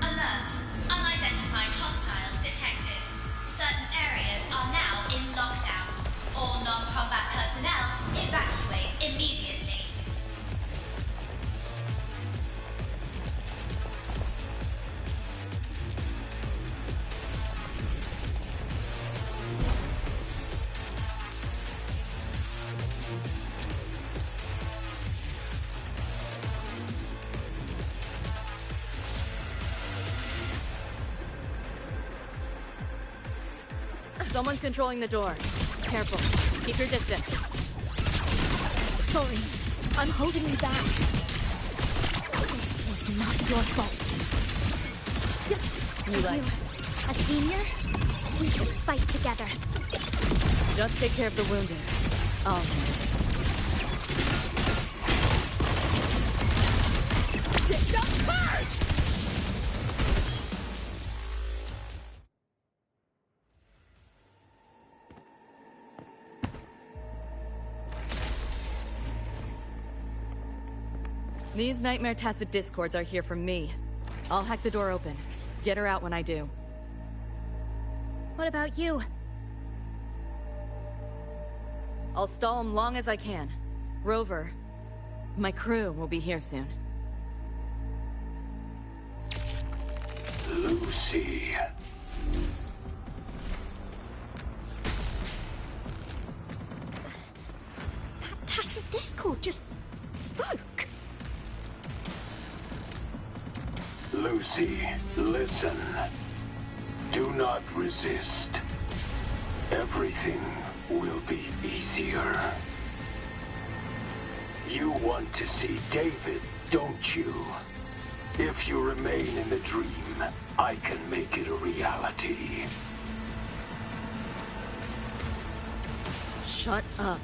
Alert! Unidentified hostiles detected. Certain areas are now in lockdown. All non-combat personnel evacuate immediately. Someone's controlling the door. Careful. Keep your distance. Sorry, I'm holding you back. This is not your fault. You like a senior? We should fight together. Just take care of the wounded. I'll handle this. Take up first! These Nightmare Tacit Discords are here for me. I'll hack the door open. Get her out when I do. What about you? I'll stall him long as I can. Rover, my crew will be here soon. Lucy. That Tacit Discord just spoke. Lucy, listen. Do not resist. Everything will be easier. You want to see David, don't you? If you remain in the dream, I can make it a reality. Shut up.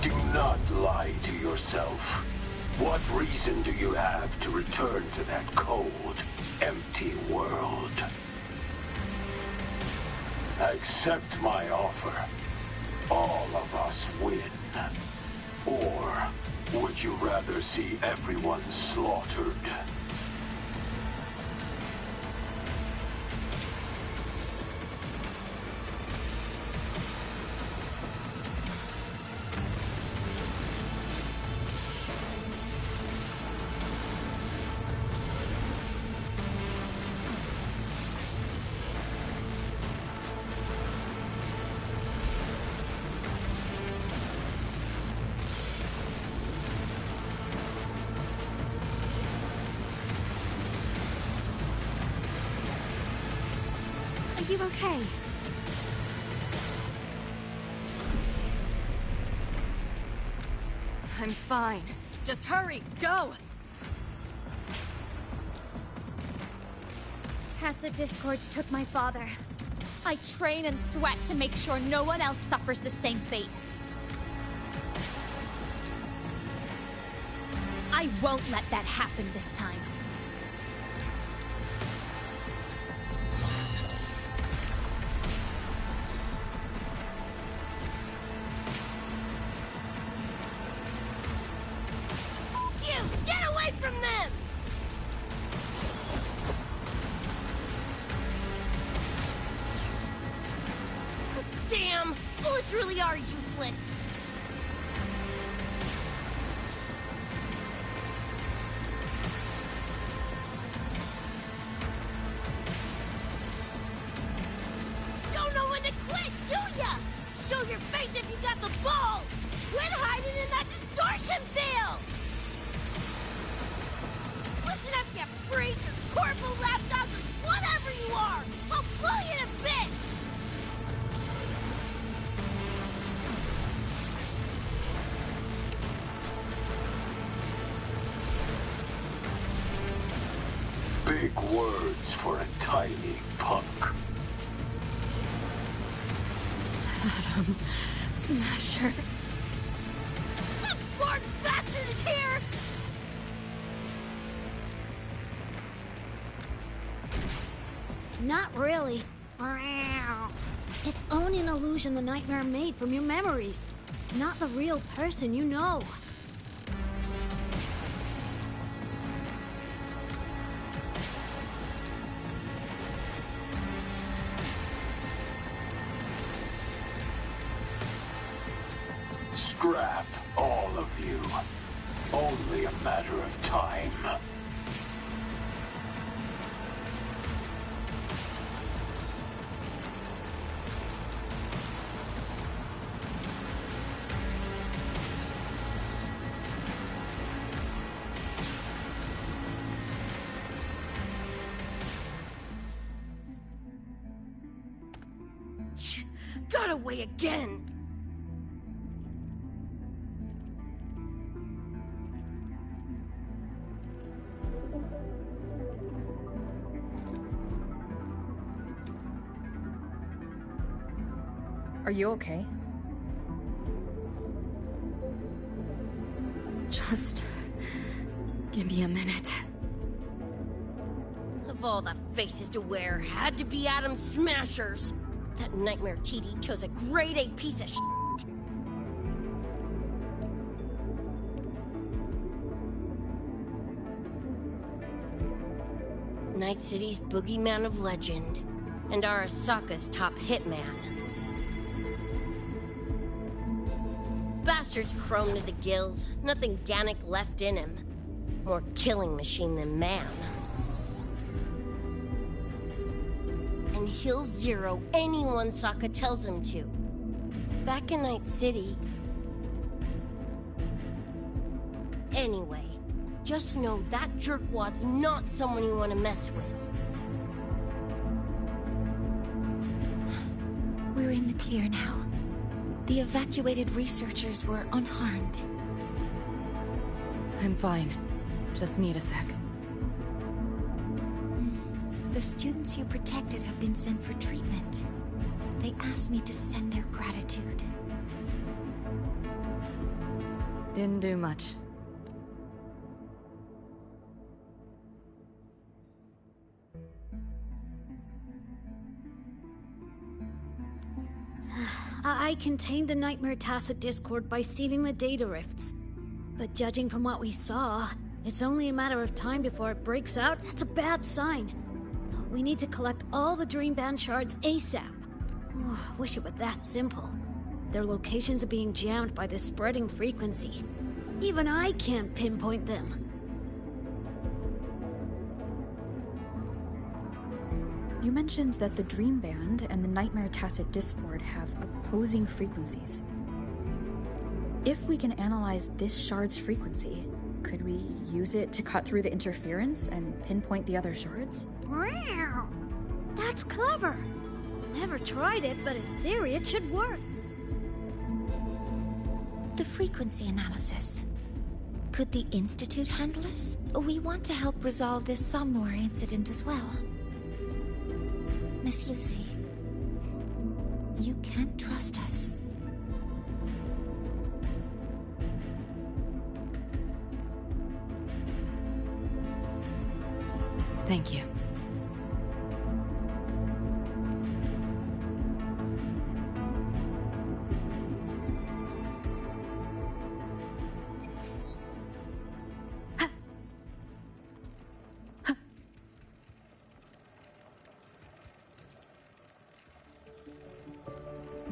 Do not lie to yourself. What reason do you have to return to that cold, empty world? Accept my offer. All of us win. Or would you rather see everyone slaughtered? Are you okay? I'm fine. Just hurry, go! Tacit Discords took my father. I train and sweat to make sure no one else suffers the same fate. I won't let that happen this time. Get away from them! Damn! Bullets really are useless. Don't know when to quit, do ya? Show your face if you got the balls! Quit hiding in that distortion field! Listen up, you freak, or corporal lapdog, or whatever you are! I'll blow you to bits! Big words for a tiny punk. Adam Smasher. That Ford bastard is here! Not really. It's only an illusion the nightmare made from your memories, not the real person you know. Scrap, all of you. Only a matter of time. Got away again! Are you okay? Just give me a minute. Of all the faces to wear, had to be Adam Smashers. That nightmare TD chose a grade A piece of shit. Night City's boogeyman of legend, and Arasaka's top hitman. Bastard's chrome to the gills, nothing Gannic left in him. More killing machine than man. And he'll zero anyone Sokka tells him to. Back in Night City... Anyway, just know that jerkwad's not someone you want to mess with. We're in the clear now. The evacuated researchers were unharmed. I'm fine. Just need a sec. The students you protected have been sent for treatment. They asked me to send their gratitude. Didn't do much. I contained the Nightmare Tacit Discord by sealing the data rifts. But judging from what we saw, it's only a matter of time before it breaks out. That's a bad sign. We need to collect all the Dreamband shards ASAP. Wish it were that simple. Their locations are being jammed by this spreading frequency. Even I can't pinpoint them. You mentioned that the Dreamband and the Nightmare Tacit Discord have opposing frequencies. If we can analyze this shard's frequency, could we use it to cut through the interference and pinpoint the other shards? Wow! That's clever! Never tried it, but in theory it should work. The frequency analysis. Could the Institute handle it? We want to help resolve this Somnoir incident as well. Miss Lucy, you can't trust us. Thank you.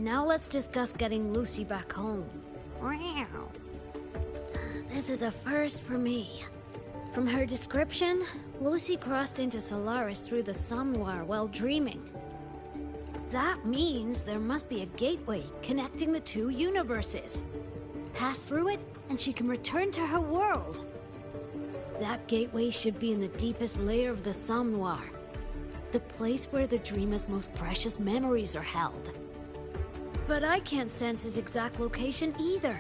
Now let's discuss getting Lucy back home. Wow. This is a first for me. From her description, Lucy crossed into Solaris through the Somnoir while dreaming. That means there must be a gateway connecting the two universes. Pass through it, and she can return to her world. That gateway should be in the deepest layer of the Somnoir, the place where the dreamer's most precious memories are held. But I can't sense his exact location either.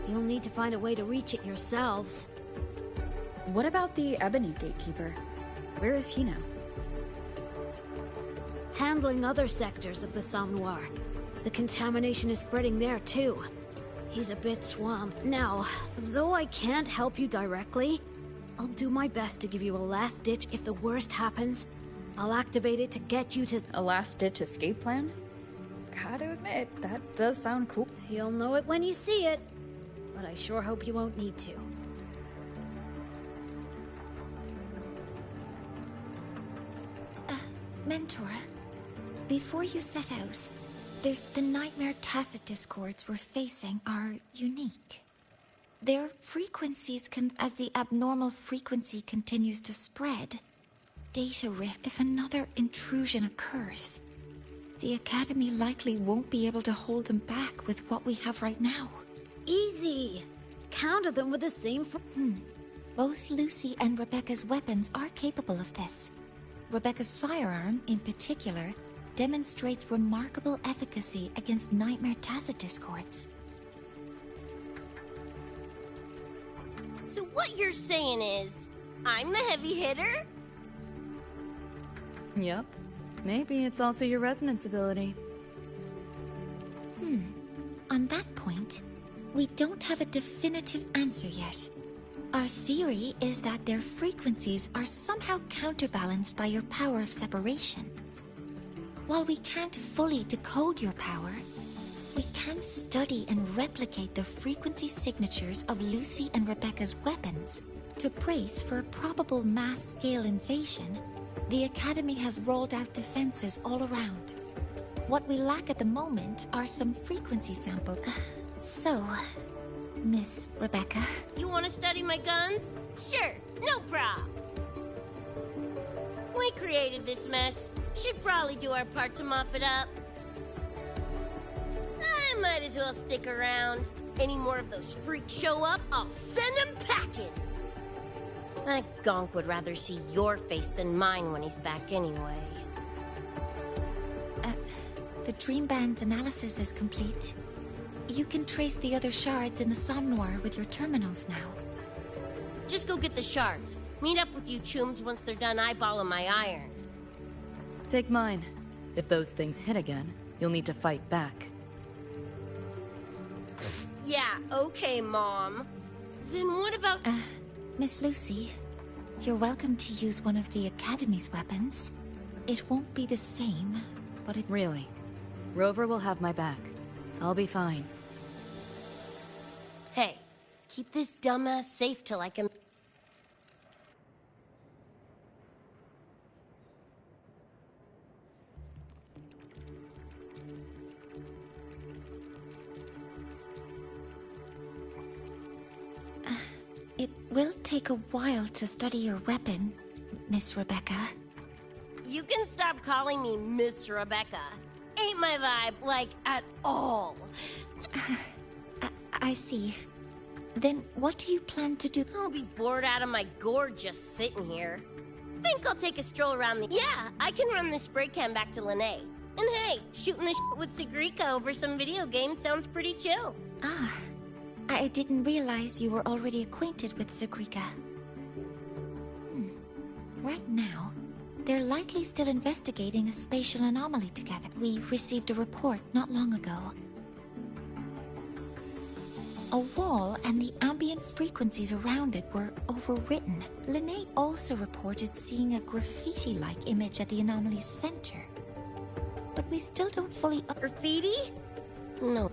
You'll need to find a way to reach it yourselves. What about the Ebony Gatekeeper? Where is he now? Handling other sectors of the Somnoir. The contamination is spreading there too. He's a bit swamped. Now, though I can't help you directly, I'll do my best to give you a last ditch if the worst happens. I'll activate it to get you to— A last-ditch escape plan? Gotta admit, that does sound cool. You'll know it when you see it, but I sure hope you won't need to. Mentor, before you set out, there's the Nightmare Tacit Discords we're facing are unique. Their frequencies as the abnormal frequency continues to spread. Data rift. If another intrusion occurs, the Academy likely won't be able to hold them back with what we have right now. Easy! Counter them with the same Both Lucy and Rebecca's weapons are capable of this. Rebecca's firearm, in particular, demonstrates remarkable efficacy against nightmare tacit discords. So what you're saying is, I'm the heavy hitter? Yep. Maybe it's also your resonance ability. On that point, we don't have a definitive answer yet. Our theory is that their frequencies are somehow counterbalanced by your power of separation. While we can't fully decode your power, we can study and replicate the frequency signatures of Lucy and Rebecca's weapons. To brace for a probable mass-scale invasion, the Academy has rolled out defenses all around. What we lack at the moment are some frequency samples. So, Miss Rebecca... You want to study my guns? Sure, no prob. We created this mess. Should probably do our part to mop it up. I might as well stick around. Any more of those freaks show up, I'll send them packing. That gonk would rather see your face than mine when he's back anyway. The Dream Band's analysis is complete. You can trace the other shards in the Somnoir with your terminals now. Just go get the shards. Meet up with you chooms once they're done eyeballing my iron. Take mine. If those things hit again, you'll need to fight back. Yeah, okay, Mom. Then what about... Miss Lucy, you're welcome to use one of the Academy's weapons. It won't be the same, but it... Really? Rover will have my back. I'll be fine. Hey, keep this dumbass safe till I can... It will take a while to study your weapon, Miss Rebecca. You can stop calling me Miss Rebecca. Ain't my vibe, like, at all. I see. Then what do you plan to do? I'll be bored out of my gourd just sitting here. Think I'll take a stroll around the... Yeah, I can run this spray can back to Lene. And hey, shooting the shit with Sigrika over some video games sounds pretty chill. Ah, I didn't realize you were already acquainted with Sigrika. Right now, they're likely still investigating a spatial anomaly together. We received a report not long ago. A wall and the ambient frequencies around it were overwritten. Lene also reported seeing a graffiti-like image at the anomaly's center. But we still don't fully... Graffiti? No.